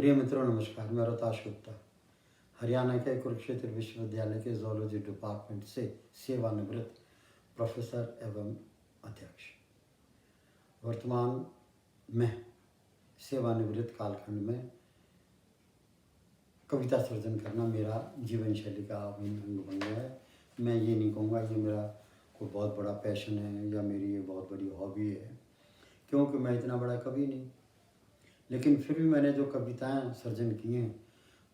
प्रिय मित्रों नमस्कार। मैं रोहताश गुप्ता हरियाणा के कुरुक्षेत्र विश्वविद्यालय के जूलॉजी डिपार्टमेंट से सेवानिवृत्त प्रोफेसर एवं अध्यक्ष। वर्तमान में सेवानिवृत्त कालखंड में कविता सृजन करना मेरा जीवन शैली का अभिन्न अंग बन गया है। मैं ये नहीं कहूँगा ये मेरा कोई बहुत बड़ा पैशन है या मेरी ये बहुत बड़ी हॉबी है, क्योंकि मैं इतना बड़ा कवि नहीं, लेकिन फिर भी मैंने जो कविताएं सर्जन की हैं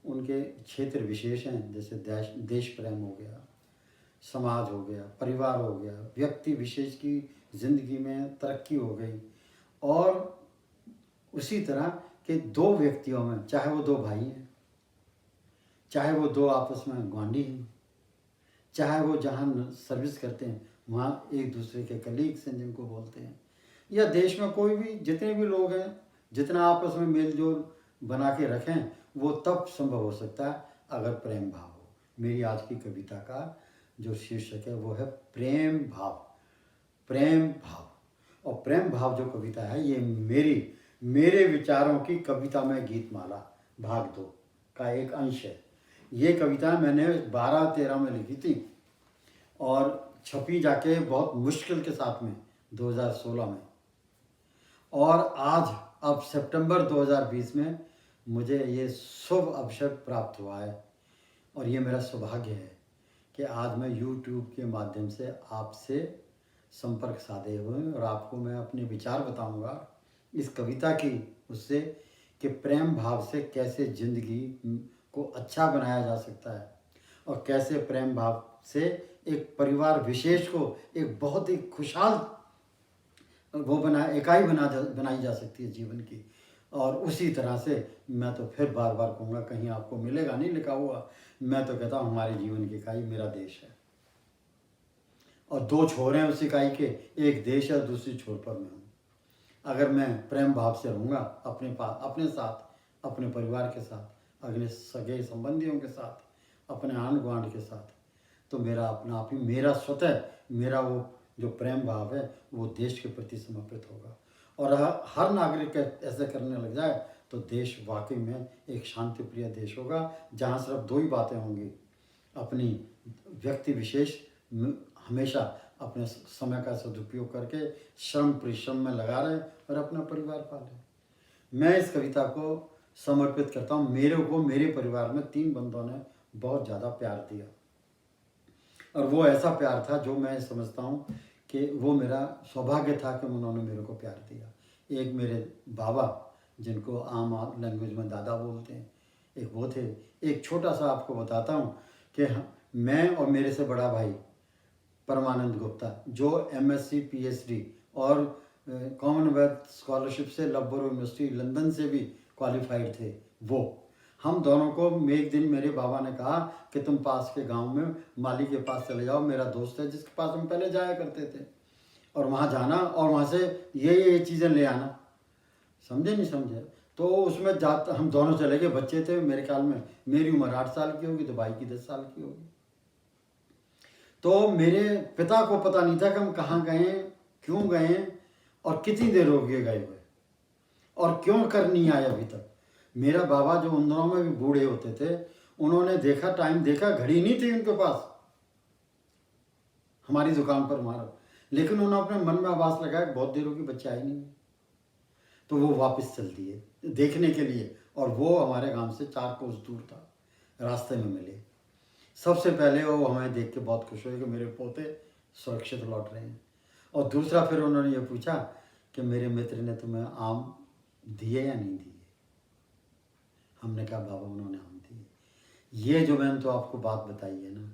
उनके क्षेत्र विशेष हैं। जैसे देश प्रेम हो गया, समाज हो गया, परिवार हो गया, व्यक्ति विशेष की ज़िंदगी में तरक्की हो गई, और उसी तरह के दो व्यक्तियों में, चाहे वो दो भाई हैं, चाहे वो दो आपस में गुआंढी हैं, चाहे वो जहाँ सर्विस करते हैं वहाँ एक दूसरे के कलीग्स हैं जिनको बोलते हैं, या देश में कोई भी जितने भी लोग हैं, जितना आपस में मेल जोल बना के रखें, वो तब संभव हो सकता है अगर प्रेम भाव हो। मेरी आज की कविता का जो शीर्षक है वो है प्रेम भाव। प्रेम भाव और प्रेम भाव जो कविता है ये मेरे विचारों की कविता में गीतमाला भाग 2 का एक अंश है। ये कविता मैंने 12-13 में लिखी थी और छपी जाके बहुत मुश्किल के साथ में 2016 में, और आज अब सितंबर 2020 में मुझे ये शुभ अवसर प्राप्त हुआ है। और ये मेरा सौभाग्य है कि आज मैं YouTube के माध्यम से आपसे संपर्क साधे हुए हैं और आपको मैं अपने विचार बताऊंगा इस कविता की उससे कि प्रेम भाव से कैसे ज़िंदगी को अच्छा बनाया जा सकता है और कैसे प्रेम भाव से एक परिवार विशेष को एक बहुत ही खुशहाल इकाई बनाई जा सकती है जीवन की। और उसी तरह से मैं तो फिर बार बार कहूँगा, कहीं आपको मिलेगा नहीं लिखा हुआ, मैं तो कहता हूँ हमारे जीवन की इकाई मेरा देश है और दो छोर हैं उस इकाई के, एक देश है दूसरी छोर पर मैं हूँ। अगर मैं प्रेम भाव से रहूँगा अपने साथ, अपने परिवार के साथ, अगले सगे संबंधियों के साथ, अपने आंढ गुआंढ के साथ, तो मेरा अपना आप ही मेरा स्वतः मेरा वो जो प्रेम भाव है वो देश के प्रति समर्पित होगा। और हर नागरिक ऐसे करने लग जाए तो देश वाकई में एक शांति प्रिय देश होगा, जहाँ सिर्फ दो ही बातें होंगी, अपनी व्यक्ति विशेष हमेशा अपने समय का सदुपयोग करके श्रम परिश्रम में लगा रहे और अपना परिवार पाले। मैं इस कविता को समर्पित करता हूँ मेरे परिवार में 3 बंदों ने बहुत ज़्यादा प्यार दिया, और वो ऐसा प्यार था जो मैं समझता हूँ कि वो मेरा सौभाग्य था कि उन्होंने मेरे को प्यार दिया। एक मेरे बाबा, जिनको आम लैंग्वेज में दादा बोलते हैं, एक वो थे। एक छोटा सा आपको बताता हूँ कि मैं और मेरे से बड़ा भाई परमानंद गुप्ता, जो MSc PhD और कॉमनवेल्थ स्कॉलरशिप से लवबरो यूनिवर्सिटी लंदन से भी क्वालिफाइड थे, वो हम दोनों को एक दिन मेरे बाबा ने कहा कि तुम पास के गांव में माली के पास चले जाओ, मेरा दोस्त है जिसके पास हम पहले जाया करते थे, और वहाँ जाना और वहाँ से ये चीज़ें ले आना। समझे नहीं समझे? तो उसमें जाते हम दोनों चले गए। बच्चे थे, मेरे ख्याल में मेरी उम्र 8 साल की होगी तो भाई की 10 साल की होगी। तो मेरे पिता को पता नहीं था कि हम कहाँ गए, क्यों गए और कितनी देर हो गए गए हुए और क्यों कर नहीं आए अभी तक। मेरा बाबा जो उन दिनों में भी बूढ़े होते थे, उन्होंने देखा, टाइम देखा, घड़ी नहीं थी उनके पास हमारी दुकान पर मारा, लेकिन उन्होंने अपने मन में आवाज़ लगाया बहुत देर होगी बच्चे आए नहीं, तो वो वापस चल दिए देखने के लिए। और वो हमारे गांव से 4 कोस दूर था, रास्ते में मिले। सबसे पहले वो हमें देख के बहुत खुश हुए कि मेरे पोते सुरक्षित लौट रहे हैं, और दूसरा फिर उन्होंने ये पूछा कि मेरे मित्र ने तुम्हें आम दिए या नहीं दिए। हमने कहा बाबा उन्होंने आम दिए। ये जो मैंने तो आपको बात बताई है ना,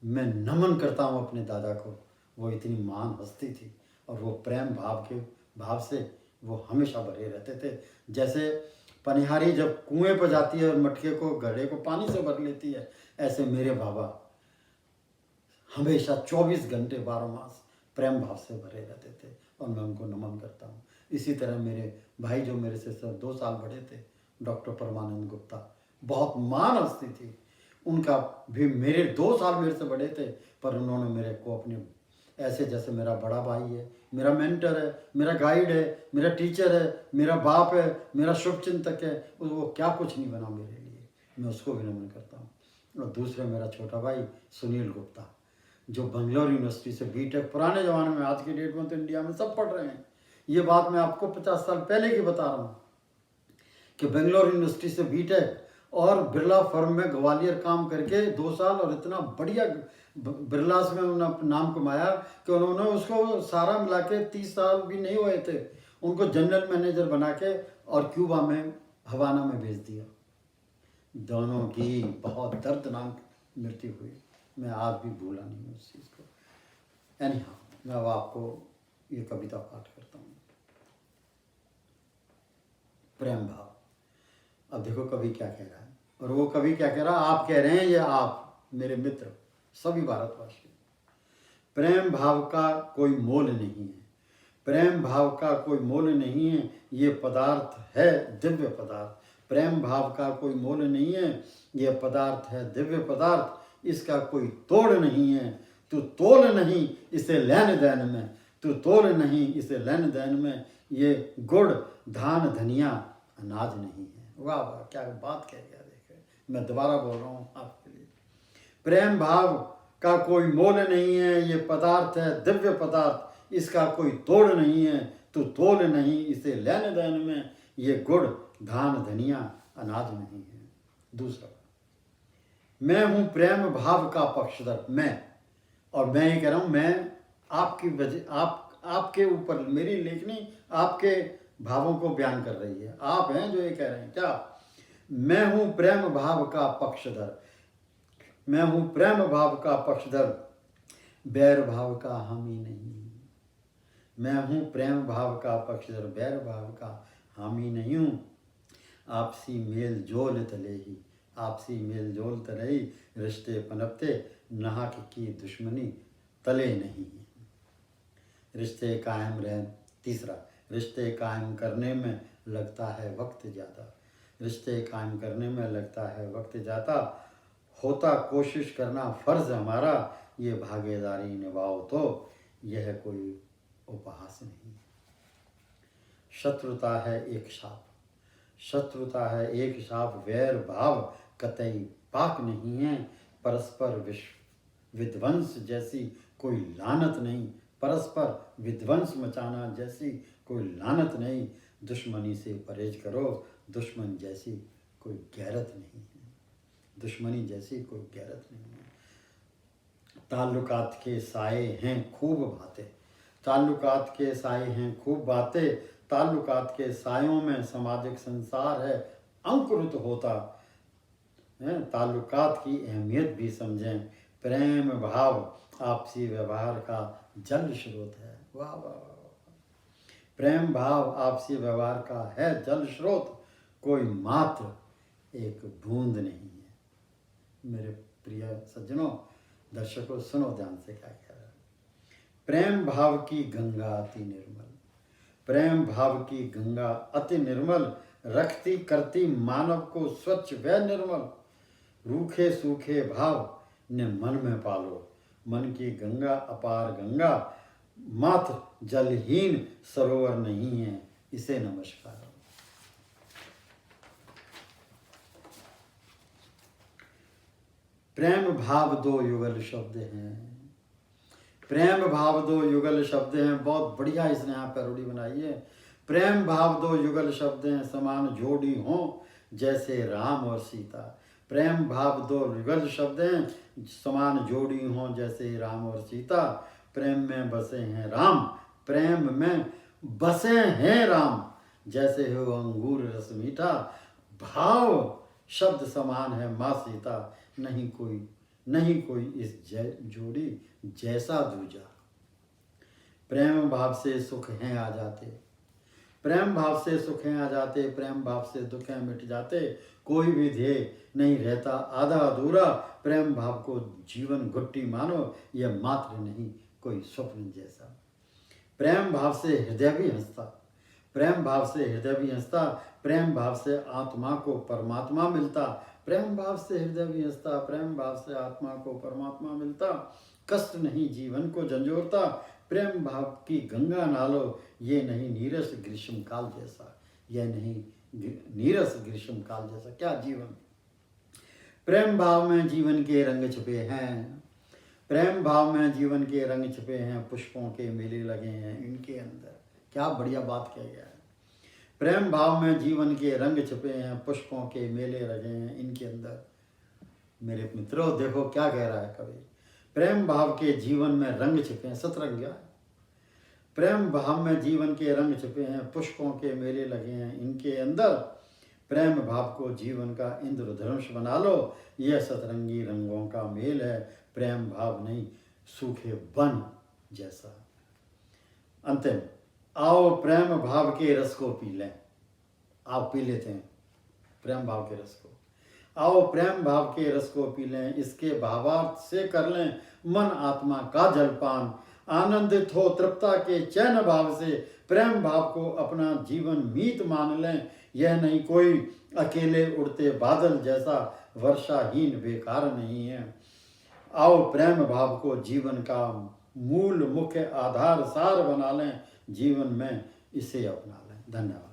मैं नमन करता हूँ अपने दादा को। वो इतनी महान हस्ती थी और वो प्रेम भाव से वो हमेशा भरे रहते थे। जैसे पनिहारी जब कुएं पर जाती है और मटके को, घड़े को पानी से भर लेती है, ऐसे मेरे बाबा हमेशा 24 घंटे 12 मास प्रेम भाव से भरे रहते थे और मैं उनको नमन करता हूँ। इसी तरह मेरे भाई जो मेरे से सिर्फ 2 साल बड़े थे, डॉक्टर परमानंद गुप्ता, बहुत महान हस्ती थी। उनका भी मेरे 2 साल मेरे से बड़े थे, पर उन्होंने मेरे को अपने ऐसे जैसे मेरा बड़ा भाई है मेरा मेंटर है, मेरा गाइड है, मेरा टीचर है, मेरा बाप है, मेरा शुभचिंतक है, वो क्या कुछ नहीं बना मेरे लिए, मैं उसको भी नमन करता हूँ। और दूसरा मेरा छोटा भाई सुनील गुप्ता, जो बेंगलोर यूनिवर्सिटी से बीटेक, पुराने ज़माने में, आज की डेट में तो इंडिया में सब पढ़ रहे हैं, ये बात मैं आपको 50 साल पहले की बता रहा हूँ कि बेंगलोर यूनिवर्सिटी से बीटेक और बिरला फर्म में ग्वालियर काम करके 2 साल, और इतना बढ़िया बिरलास में उन्होंने नाम कमाया कि उन्होंने उसको सारा मिला के 30 साल भी नहीं हुए थे, उनको जनरल मैनेजर बना के और क्यूबा में, हवाना में भेज दिया। दोनों की बहुत दर्दनाक मृत्यु हुई, मैं आज भी भूला नहीं हूँ उस चीज़ को। एनीहाउ, मैं अब आपको ये कविता पाठ करता हूँ, प्रेम भाव। अब देखो कवि क्या कह रहा है, और वो कवि क्या कह रहा है, आप कह रहे हैं, ये आप मेरे मित्र सभी भारतवासी, प्रेम भाव का कोई मोल नहीं है, प्रेम भाव का कोई मोल नहीं है, ये पदार्थ है दिव्य पदार्थ, प्रेम भाव का कोई मोल नहीं है, ये पदार्थ है दिव्य पदार्थ, इसका कोई तोड़ नहीं है, तू तोल नहीं इसे लेन देन में, तू तोल नहीं इसे लेन देन में, ये गुड़ धान धनिया अनाज नहीं है। वाह वाह, क्या बात कह गया, देखे, मैं दोबारा बोल रहा हूँ आपके लिए, प्रेम भाव का कोई मोल नहीं है, ये पदार्थ है दिव्य पदार्थ, इसका कोई तोड़ नहीं है, तू तोल नहीं इसे लेन देन में, ये गुड़ धान धनिया अनाज नहीं है। दूसरा, मैं हूँ प्रेम भाव का पक्षधर, मैं, और मैं ये कह रहा हूँ, मैं आपकी वजह, आपके ऊपर मेरी लेखनी आपके भावों को बयान कर रही है, आप हैं जो ये कह रहे हैं। क्या, मैं हूँ प्रेम भाव का पक्षधर, मैं हूँ प्रेम भाव का पक्षधर, बैर भाव का हामी नहीं, मैं हूँ प्रेम भाव का पक्षधर, बैर भाव का हामी नहीं हूँ, आपसी मेल जोल तले ही, आपसी मेल जोल तले ही, रिश्ते पनपते नाहक की दुश्मनी तले नहीं, रिश्ते कायम रह। तीसरा, रिश्ते कायम करने में लगता है वक्त ज़्यादा, रिश्ते कायम करने में लगता है वक्त ज़्यादा, होता कोशिश करना फ़र्ज हमारा, ये भागीदारी निभाओ तो यह कोई उपहास नहीं। शत्रुता है एक शाप, शत्रुता है एक शाप, वैर भाव कतई पाक नहीं है, परस्पर विध्वंस जैसी कोई लानत नहीं, परस्पर विध्वंस मचाना जैसी कोई लानत नहीं, दुश्मनी से परहेज करो, दुश्मन जैसी कोई गैरत नहीं है, दुश्मनी जैसी कोई गैरत नहीं है। ताल्लुकात के साए हैं खूब बातें, ताल्लुकात के साए हैं खूब बातें, ताल्लुकात के सायों में सामाजिक संसार है अंकुरित होता है, ताल्लुकात की अहमियत भी समझें, प्रेम भाव आपसी व्यवहार का जल स्रोत है। वाह वाह वाह, प्रेम भाव आपसी व्यवहार का है जल स्रोत, कोई मात्र एक बूंद नहीं है। मेरे प्रिय सज्जनों, दर्शकों, सुनो ध्यान से क्या कह रहा है, प्रेम भाव की गंगा अति निर्मल, प्रेम भाव की गंगा अति निर्मल, रखती करती मानव को स्वच्छ व निर्मल, रूखे सूखे भाव ने मन में पालो, मन की गंगा अपार गंगा, मात्र जलहीन सरोवर नहीं है, इसे नमस्कार। प्रेम भाव दो युगल शब्द हैं, प्रेम भाव दो युगल शब्द हैं, बहुत बढ़िया इसने यहाँ पैरोडी बनाई है। प्रेम भाव दो युगल शब्द हैं, समान जोड़ी हों जैसे राम और सीता, प्रेम भाव दो युगल शब्द हैं, समान जोड़ी हों जैसे राम और सीता, प्रेम में बसे हैं राम, प्रेम में बसे हैं राम, जैसे हो अंगूर रस मीठा, भाव शब्द समान है माँ सीता, नहीं कोई इस जोड़ी जैसा दूजा, प्रेम भाव से सुख हैं आ जाते, प्रेम भाव से सुख हैं आ जाते, प्रेम भाव से दुख हैं मिट जाते, कोई भी ध्येय नहीं रहता आधा अधूरा, प्रेम भाव को जीवन घुट्टी मानो, यह मात्र नहीं कोई स्वप्न जैसा, प्रेम भाव से हृदय भी हंसता, प्रेम भाव से हृदय भी हंसता, प्रेम भाव से आत्मा को परमात्मा मिलता, प्रेम भाव से हृदय भी हंसता, प्रेम भाव से आत्मा को परमात्मा मिलता, कष्ट नहीं जीवन को झंझोरता, प्रेम भाव की गंगा नालो, ये नहीं नीरस ग्रीष्म काल जैसा, यह नहीं नीरस ग्रीष्म काल जैसा। क्या जीवन! प्रेम भाव में जीवन के रंग छिपे हैं, प्रेम भाव में जीवन के रंग छिपे हैं, पुष्पों के मेले लगे हैं इनके अंदर। क्या बढ़िया बात कह गया है। प्रेम भाव में जीवन के रंग छिपे हैं, पुष्पों के मेले लगे हैं इनके अंदर। मेरे मित्रों देखो क्या कह रहा है कवि, प्रेम भाव के जीवन में रंग छिपे हैं, सतरंग। प्रेम भाव में जीवन के रंग छिपे हैं, पुष्पों के मेले लगे हैं इनके अंदर। प्रेम भाव को जीवन का इंद्रधनुष बना लो, यह सतरंगी रंगों का मेल है। प्रेम भाव नहीं सूखे वन जैसा। अंतिम, आओ प्रेम भाव के रस को पी लें। आप पी लेते हैं प्रेम भाव के रस को। आओ प्रेम भाव के रस को पी लें, इसके भावार्थ से कर लें मन आत्मा का जलपान। आनंदित हो तृप्ता के चैन भाव से, प्रेम भाव को अपना जीवन मीत मान लें। यह नहीं कोई अकेले उड़ते बादल जैसा, वर्षाहीन बेकार नहीं है। आओ प्रेम भाव को जीवन का मूल मुख्य आधार सार बना लें, जीवन में इसे अपना लें। धन्यवाद।